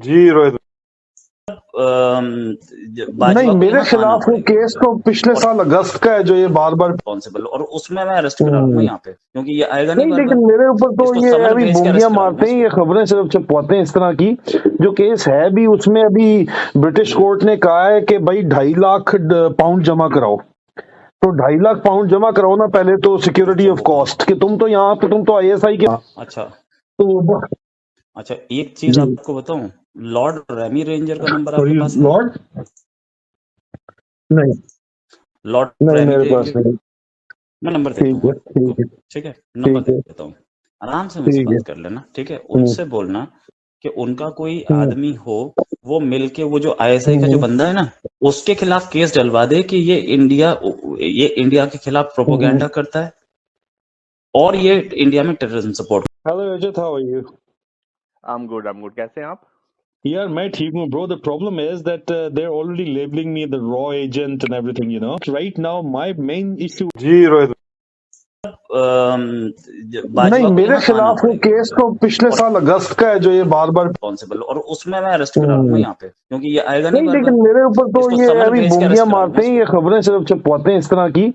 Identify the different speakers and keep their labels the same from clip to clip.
Speaker 1: जी रोहित
Speaker 2: नहीं, मेरे खिलाफ वो केस तो पिछले साल अगस्त का है जो ये बार बार
Speaker 3: रिस्पॉन्सिबल, और उसमें मैं अरेस्ट करा दूंगा यहाँ पे, क्योंकि ये आएगा नहीं
Speaker 2: नहीं,
Speaker 3: बार
Speaker 2: लेकिन
Speaker 3: बार।
Speaker 2: मेरे ऊपर तो
Speaker 3: इसको
Speaker 2: ये
Speaker 3: समन
Speaker 2: अभी
Speaker 3: भेज के
Speaker 2: बोंगियां
Speaker 3: अरेस्ट करा
Speaker 2: मारते हैं,
Speaker 3: दूंगा
Speaker 2: ये खबरें सिर्फ छपवाते हैं इस तरह की। जो केस है भी उसमें अभी ब्रिटिश कोर्ट ने कहा है कि भाई 2.5 लाख पाउंड जमा कराओ। तो 2.5 लाख पाउंड जमा कराओ ना पहले तो सिक्योरिटी ऑफ कॉस्ट कि तुम तो यहाँ पे तुम तो ISI के
Speaker 3: अच्छा
Speaker 2: तो
Speaker 3: अच्छा, एक चीज आपको बताऊं, लॉर्ड रेमी रेंजर का नंबर आपके पास है?
Speaker 2: लॉर्ड नहीं
Speaker 3: लॉर्ड
Speaker 2: नहीं
Speaker 3: रेमी
Speaker 2: मेरे पास
Speaker 3: रेंजर,
Speaker 2: नहीं।
Speaker 3: मैं नंबर देता
Speaker 2: ठीक है,
Speaker 3: हूँ,
Speaker 2: ठीक है,
Speaker 3: ठीक है, नंबर
Speaker 2: ठीक है,
Speaker 3: देता हूँ, आराम से मुझसे
Speaker 2: ठीक है।
Speaker 3: बात कर लेना, ठीक है। उनसे बोलना कि उनका कोई आदमी हो, वो मिलके वो जो ISI का जो बंदा है ना, उसके खिलाफ केस डलवा दे कि ये इंडिया के खिलाफ प्रोपोगेंडा करता है और ये इंडिया में terrorism support.
Speaker 1: Hello Ajit, how are you?
Speaker 4: I'm good. कैसे हैं आप?
Speaker 1: यार मैं ठीक हूँ bro. The problem is that they are already labelling me the रॉ agent and everything, you know. Right now my main issue. जी रोहित
Speaker 2: नहीं, मेरे खिलाफ वो केस तो पिछले साल अगस्त का है जो ये बार बार
Speaker 3: रिस्पॉन्सिबल, और उसमें मैं अरेस्ट करा दूंगा यहाँ पे, क्योंकि ये आएगा नहीं
Speaker 2: नहीं,
Speaker 3: बार
Speaker 2: लेकिन
Speaker 3: बार।
Speaker 2: मेरे ऊपर तो
Speaker 3: इसको
Speaker 2: ये
Speaker 3: समन
Speaker 2: अभी
Speaker 3: भेज के
Speaker 2: बोंगियां
Speaker 3: अरेस्ट करा
Speaker 2: मारते हैं,
Speaker 3: दूंगा
Speaker 2: ये खबरें सिर्फ छपवाते हैं इस तरह की।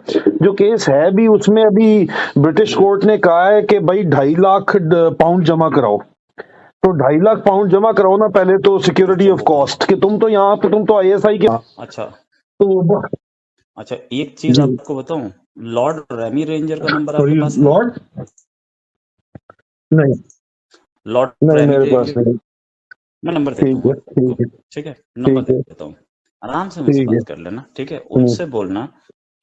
Speaker 2: जो केस है भी उसमें अभी ब्रिटिश कोर्ट ने कहा है कि भाई 2.5 लाख पाउंड जमा कराओ। तो 2.5 लाख पाउंड जमा कराओ ना पहले तो सिक्योरिटी ऑफ कॉस्ट कि तुम तो यहाँ पे तुम तो ISI के
Speaker 3: अच्छा
Speaker 2: तो
Speaker 3: अच्छा, एक चीज आपको बताऊं, लॉर्ड रेमी रेंजर का नंबर आपके पास है?
Speaker 2: लॉर्ड नहीं
Speaker 3: लॉर्ड
Speaker 2: नहीं
Speaker 3: रेमी
Speaker 2: मेरे पास
Speaker 3: रेंजर,
Speaker 2: नहीं।
Speaker 3: मैं नंबर देता
Speaker 2: ठीक है,
Speaker 3: हूँ,
Speaker 2: ठीक है,
Speaker 3: ठीक है, नंबर
Speaker 2: ठीक है,
Speaker 3: देता हूँ, आराम से मुझसे
Speaker 2: ठीक है।
Speaker 3: बात कर लेना, ठीक है। उनसे बोलना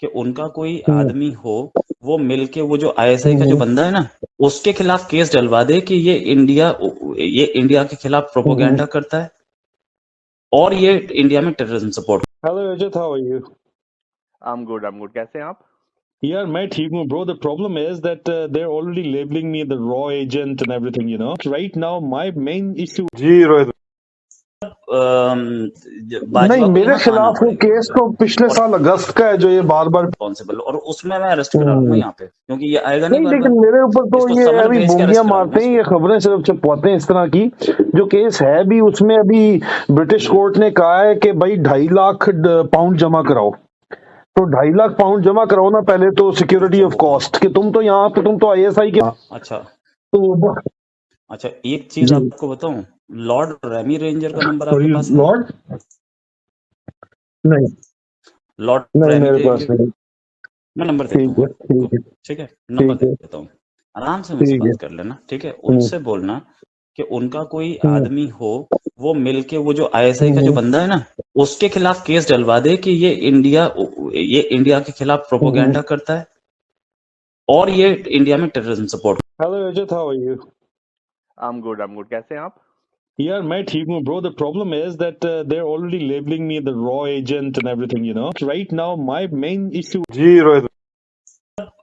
Speaker 3: कि उनका कोई आदमी हो, वो मिलके वो जो ISI का जो बंदा है ना, उसके खिलाफ केस डलवा दे कि ये इंडिया के खिलाफ प्रोपोगेंडा करता है और ये इंडिया में terrorism support.
Speaker 1: Hello Ajit, how are you?
Speaker 4: I'm good. कैसे हैं आप?
Speaker 1: यार मैं ठीक हूँ bro. The problem is that they are already labelling me the रॉ agent and everything, you know. Right now my main issue. जी रोहित
Speaker 2: नहीं, मेरे खिलाफ वो केस तो पिछले साल अगस्त का है जो ये बार बार
Speaker 3: रिस्पॉन्सिबल, और उसमें मैं अरेस्ट करा दूंगा यहाँ पे, क्योंकि ये आएगा नहीं
Speaker 2: नहीं,
Speaker 3: बार
Speaker 2: लेकिन
Speaker 3: बार।
Speaker 2: मेरे ऊपर तो
Speaker 3: इसको
Speaker 2: ये
Speaker 3: समन
Speaker 2: अभी
Speaker 3: भेज के
Speaker 2: बोंगियां
Speaker 3: अरेस्ट करा
Speaker 2: मारते हैं,
Speaker 3: दूंगा
Speaker 2: ये खबरें सिर्फ छपवाते हैं इस तरह की। जो केस है भी उसमें अभी ब्रिटिश कोर्ट ने कहा है कि भाई 2.5 लाख पाउंड जमा कराओ। तो 2.5 लाख पाउंड जमा कराओ ना पहले तो सिक्योरिटी ऑफ कॉस्ट कि तुम तो यहाँ पे तुम तो ISI के
Speaker 3: अच्छा
Speaker 2: तो
Speaker 3: अच्छा, एक चीज आपको बताऊं, लॉर्ड रेमी रेंजर का नंबर आपके पास है?
Speaker 2: लॉर्ड नहीं
Speaker 3: लॉर्ड
Speaker 2: नहीं
Speaker 3: रेमी
Speaker 2: मेरे पास
Speaker 3: रेंजर,
Speaker 2: नहीं।
Speaker 3: मैं नंबर देता
Speaker 2: ठीक है,
Speaker 3: हूँ,
Speaker 2: ठीक है,
Speaker 3: ठीक है, नंबर
Speaker 2: ठीक है,
Speaker 3: देता हूँ, आराम से मुझसे
Speaker 2: ठीक है।
Speaker 3: बात कर लेना, ठीक है। उनसे बोलना कि उनका कोई आदमी हो, वो मिलके वो जो ISI का जो बंदा है ना, उसके खिलाफ केस डलवा दे कि ये इंडिया के खिलाफ प्रोपोगेंडा करता है और ये इंडिया में terrorism support.
Speaker 1: Hello Ajit, how are you?
Speaker 4: I'm good. कैसे हैं आप?
Speaker 1: यार मैं ठीक हूँ bro. The problem is that they are already labelling me the रॉ agent and everything, you know. Right now my main issue. जी रोहित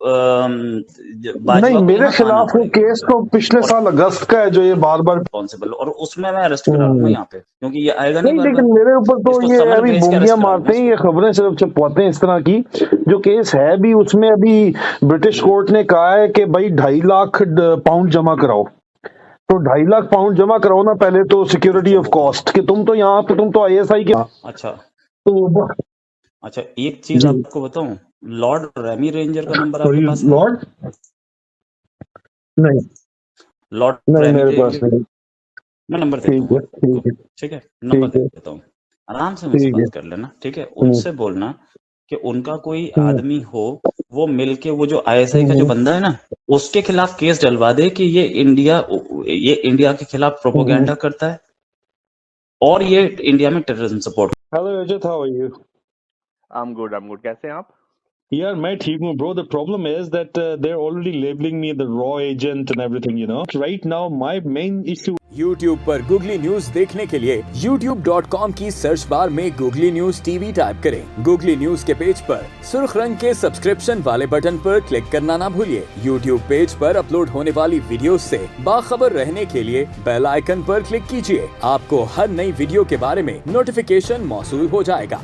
Speaker 2: नहीं, मेरे खिलाफ वो केस तो पिछले साल अगस्त का है जो ये बार बार
Speaker 3: रिस्पॉन्सिबल, और उसमें मैं अरेस्ट करा दूंगा यहाँ पे, क्योंकि ये आएगा नहीं
Speaker 2: नहीं,
Speaker 3: बार
Speaker 2: लेकिन
Speaker 3: बार।
Speaker 2: मेरे ऊपर तो
Speaker 3: इसको
Speaker 2: ये
Speaker 3: समन
Speaker 2: अभी
Speaker 3: भेज के
Speaker 2: बोंगियां
Speaker 3: अरेस्ट करा
Speaker 2: मारते हैं,
Speaker 3: दूंगा
Speaker 2: ये खबरें सिर्फ छपवाते हैं इस तरह की। जो केस है भी उसमें अभी ब्रिटिश कोर्ट ने कहा है कि भाई 2.5 लाख पाउंड जमा कराओ। तो 2.5 लाख पाउंड जमा कराओ ना पहले तो सिक्योरिटी ऑफ कॉस्ट कि तुम तो यहाँ पे तुम तो ISI के
Speaker 3: अच्छा
Speaker 2: तो
Speaker 3: अच्छा, एक चीज आपको बताऊं, लॉर्ड रेमी रेंजर का नंबर आपके पास है?
Speaker 2: लॉर्ड नहीं
Speaker 3: लॉर्ड
Speaker 2: नहीं
Speaker 3: रेमी
Speaker 2: मेरे पास
Speaker 3: रेंजर,
Speaker 2: नहीं।
Speaker 3: मैं नंबर देता
Speaker 2: ठीक है,
Speaker 3: हूँ,
Speaker 2: ठीक है,
Speaker 3: ठीक है, नंबर
Speaker 2: ठीक है,
Speaker 3: देता हूँ, आराम से मुझसे
Speaker 2: ठीक है।
Speaker 3: बात कर लेना, ठीक है। उनसे बोलना कि उनका कोई आदमी हो, वो मिलके वो जो ISI का जो बंदा है ना, उसके खिलाफ केस डलवा दे कि ये इंडिया के खिलाफ प्रोपोगेंडा करता है और ये इंडिया में terrorism support.
Speaker 1: Hello Ajit, how are you?
Speaker 4: I'm good. कैसे हैं आप?
Speaker 1: यार मैं ठीक हूँ bro. The problem is that they are already labelling me the रॉ agent and everything, you know. Right now my main issue.
Speaker 5: YouTube पर गूगली न्यूज देखने के लिए youtube.com की सर्च बार में गूगली न्यूज TV टाइप करें। गूगली न्यूज के पेज पर सुर्ख रंग के सब्सक्रिप्शन वाले बटन पर क्लिक करना ना भूलिए। YouTube पेज पर अपलोड होने वाली वीडियोस से बाखबर रहने के लिए बेल आइकन पर क्लिक कीजिए। आपको हर नई वीडियो के बारे में नोटिफिकेशन मौसूल हो जाएगा।